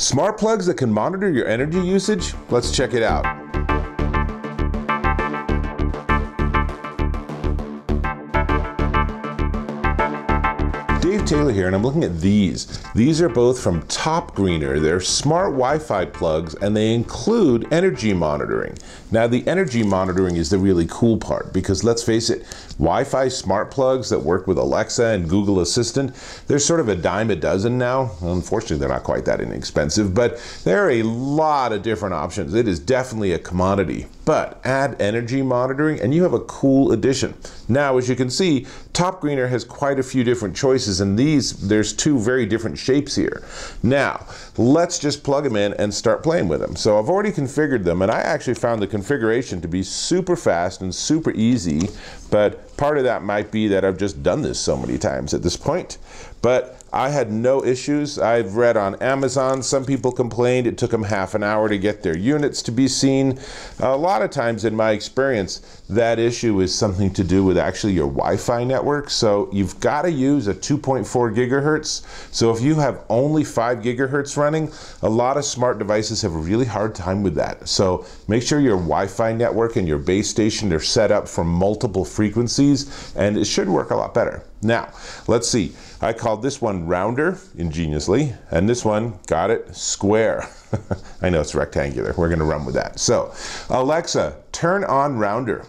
Smart plugs that can monitor your energy usage? Let's check it out. Dave Taylor here, and I'm looking at these. These are both from TopGreener. They're smart Wi-Fi plugs, and they include energy monitoring. Now, the energy monitoring is the really cool part, because let's face it, Wi-Fi smart plugs that work with Alexa and Google Assistant, they're sort of a dime a dozen now. Unfortunately, they're not quite that inexpensive, but there are a lot of different options. It is definitely a commodity. But add energy monitoring and you have a cool addition. Now, as you can see, TopGreener has quite a few different choices, and there's two very different shapes here. Now, let's just plug them in and start playing with them. So I've already configured them, and I actually found the configuration to be super fast and super easy, but part of that might be that I've just done this so many times at this point. But I had no issues. I've read on Amazon, some people complained it took them half an hour to get their units to be seen. A lot of times in my experience, that issue is something to do with actually your Wi-Fi network. So you've got to use a 2.4 gigahertz. So if you have only 5 gigahertz running, a lot of smart devices have a really hard time with that. So make sure your Wi-Fi network and your base station are set up for multiple frequencies, and it should work a lot better. Now, let's see. I called this one rounder, ingeniously, and this one, got it, square. I know it's rectangular. We're going to run with that. So, Alexa, turn on rounder.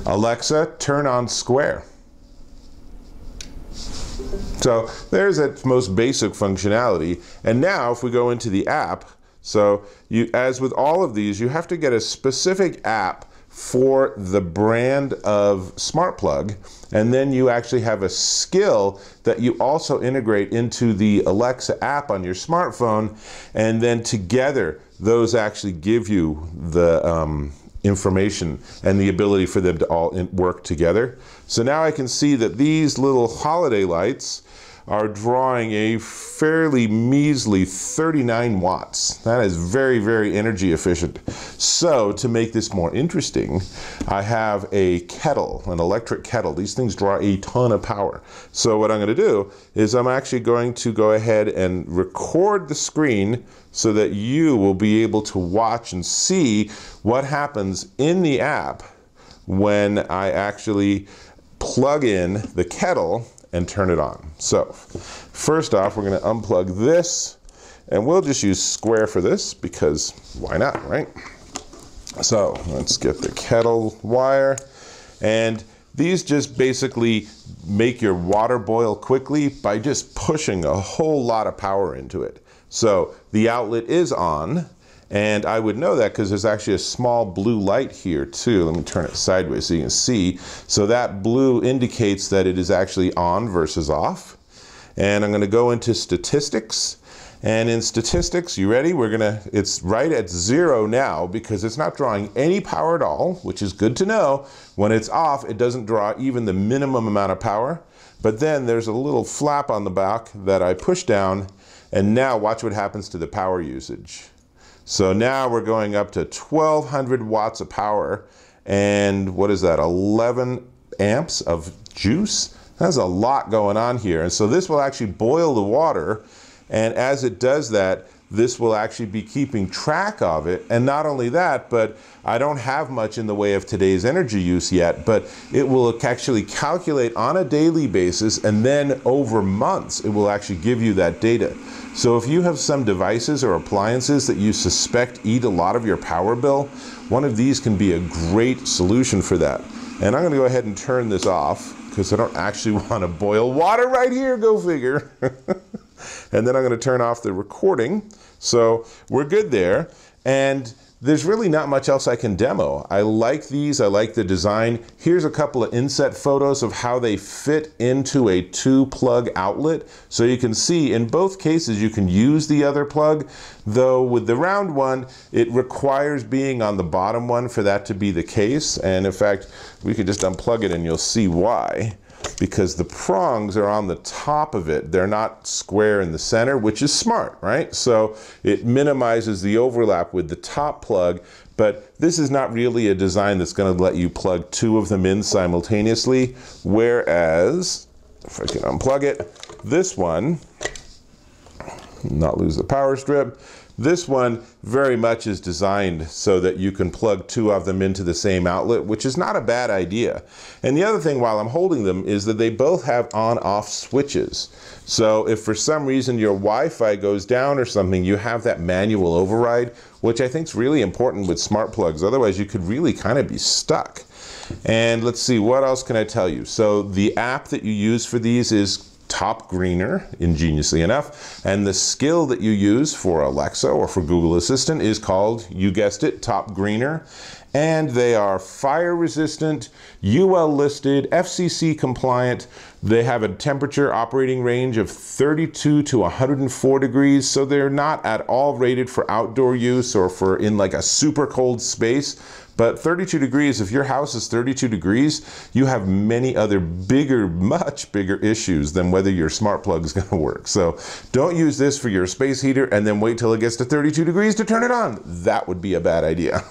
Alexa, turn on square. So there's its most basic functionality. And now if we go into the app, so as with all of these, you have to get a specific app for the brand of smart plug, and then you actually have a skill that you also integrate into the Alexa app on your smartphone, and then together those actually give you the information and the ability for them to all work together. So now I can see that these little holiday lights are drawing a fairly measly 39 watts. That is very, very energy efficient. So to make this more interesting, I have a kettle, an electric kettle. These things draw a ton of power. So what I'm going to do is I'm actually going to go ahead and record the screen so that you will be able to watch and see what happens in the app when I actually plug in the kettle and turn it on. So first off, we're going to unplug this, and we'll just use square for this because why not, right? So let's get the kettle wire, and these just basically make your water boil quickly by just pushing a whole lot of power into it. So the outlet is on, and I would know that because there's actually a small blue light here too. Let me turn it sideways so you can see. So that blue indicates that it is actually on versus off. And I'm going to go into statistics. And in statistics, you ready? It's right at 0 now because it's not drawing any power at all, which is good to know. When it's off, it doesn't draw even the minimum amount of power. But then there's a little flap on the back that I push down, and now watch what happens to the power usage. So now we're going up to 1200 watts of power, and what is that, 11 amps of juice? That's a lot going on here. And so this will actually boil the water, and as it does that, this will actually be keeping track of it. And not only that, but I don't have much in the way of today's energy use yet, but it will actually calculate on a daily basis, and then over months, it will actually give you that data. So if you have some devices or appliances that you suspect eat a lot of your power bill, one of these can be a great solution for that. And I'm going to go ahead and turn this off because I don't actually want to boil water right here, go figure. And then I'm going to turn off the recording. So we're good there. And there's really not much else I can demo. I like these, I like the design. Here's a couple of inset photos of how they fit into a 2-plug outlet. So you can see in both cases you can use the other plug, though with the round one, it requires being on the bottom one for that to be the case. And in fact, we could just unplug it and you'll see why. Because the prongs are on the top of it. They're not square in the center, which is smart, right? So it minimizes the overlap with the top plug, but this is not really a design that's going to let you plug 2 of them in simultaneously, whereas, if I can unplug it, this one not lose the power strip. This one very much is designed so that you can plug two of them into the same outlet, which is not a bad idea. And the other thing while I'm holding them is that they both have on-off switches. So if for some reason your Wi-Fi goes down or something, you have that manual override, which I think is really important with smart plugs. Otherwise, you could really kind of be stuck. And let's see, what else can I tell you? So the app that you use for these is TopGreener, ingeniously enough, and the skill that you use for Alexa or for Google Assistant is called, you guessed it, TopGreener, and they are fire resistant, UL listed, FCC compliant. They have a temperature operating range of 32 to 104 degrees, so they're not at all rated for outdoor use or for in like a super cold space. But 32 degrees, if your house is 32 degrees, you have many other bigger, much bigger issues than whether your smart plug is going to work. So don't use this for your space heater and then wait till it gets to 32 degrees to turn it on. That would be a bad idea.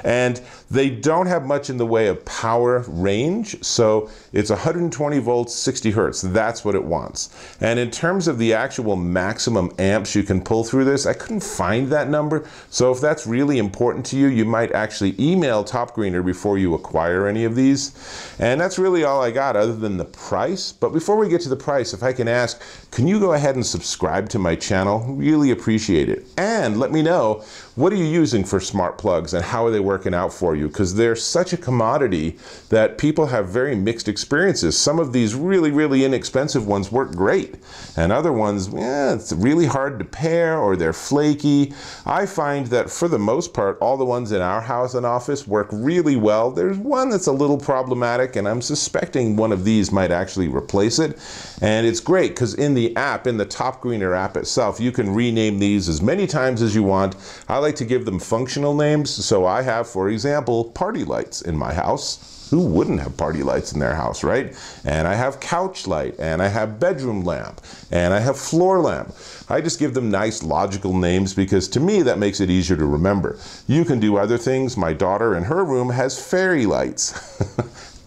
And they don't have much in the way of power range, so it's 120 volts, 60 hertz. That's what it wants. And in terms of the actual maximum amps you can pull through this, I couldn't find that number. So if that's really important to you, you might actually email TopGreener before you acquire any of these. And that's really all I got other than the price. But before we get to the price, if I can ask, can you go ahead and subscribe to my channel? Really appreciate it. And let me know, what are you using for smart plugs and how are they working out for you? Because they're such a commodity that people have very mixed experiences. Some of these really, really inexpensive ones work great, and other ones, it's really hard to pair or they're flaky. I find that for the most part, all the ones in our house and office work really well. There's one that's a little problematic, and I'm suspecting one of these might actually replace it. And it's great because in the app, in the TopGreener app itself, you can rename these as many times as you want. I like to give them functional names. So I have, for example, party lights in my house. Who wouldn't have party lights in their house, right? And I have couch light, and I have bedroom lamp, and I have floor lamp. I just give them nice logical names because to me that makes it easier to remember. You can do other things. My daughter in her room has fairy lights.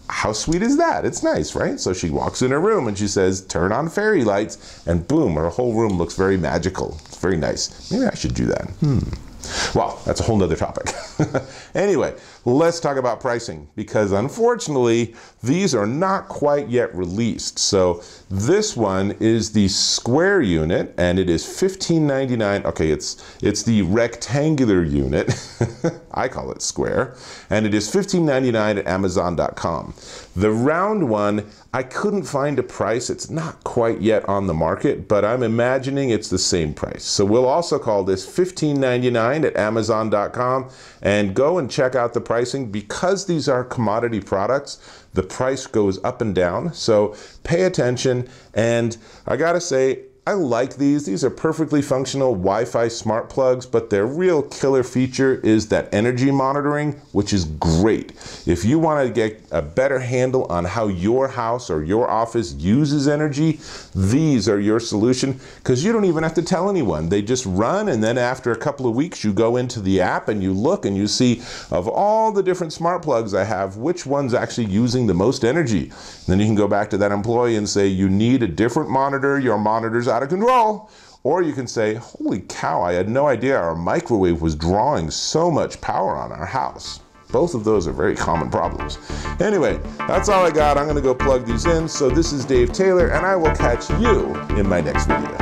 How sweet is that? It's nice, right? So she walks in her room and she says, turn on fairy lights, and boom, her whole room looks very magical. It's very nice. Maybe I should do that. Well, that's a whole nother topic. Anyway, let's talk about pricing, because unfortunately, these are not quite yet released. So this one is the square unit, and it is $15.99. Okay, it's the rectangular unit. I call it square, and it is $15.99 at Amazon.com. The round one, I couldn't find a price. It's not quite yet on the market, but I'm imagining it's the same price. So we'll also call this $15.99 at Amazon.com, and go and check out the pricing. Because these are commodity products, the price goes up and down. So pay attention. And I gotta say, I like these. These are perfectly functional Wi-Fi smart plugs, but their real killer feature is that energy monitoring, which is great. If you want to get a better handle on how your house or your office uses energy, these are your solution, because you don't even have to tell anyone. They just run, and then after a couple of weeks, you go into the app and you look and you see, of all the different smart plugs I have, which one's actually using the most energy. And then you can go back to that employee and say, you need a different monitor, your monitor's out of control. Or you can say, holy cow, I had no idea our microwave was drawing so much power on our house. Both of those are very common problems. Anyway, that's all I got. I'm gonna go plug these in. So this is Dave Taylor, and I will catch you in my next video.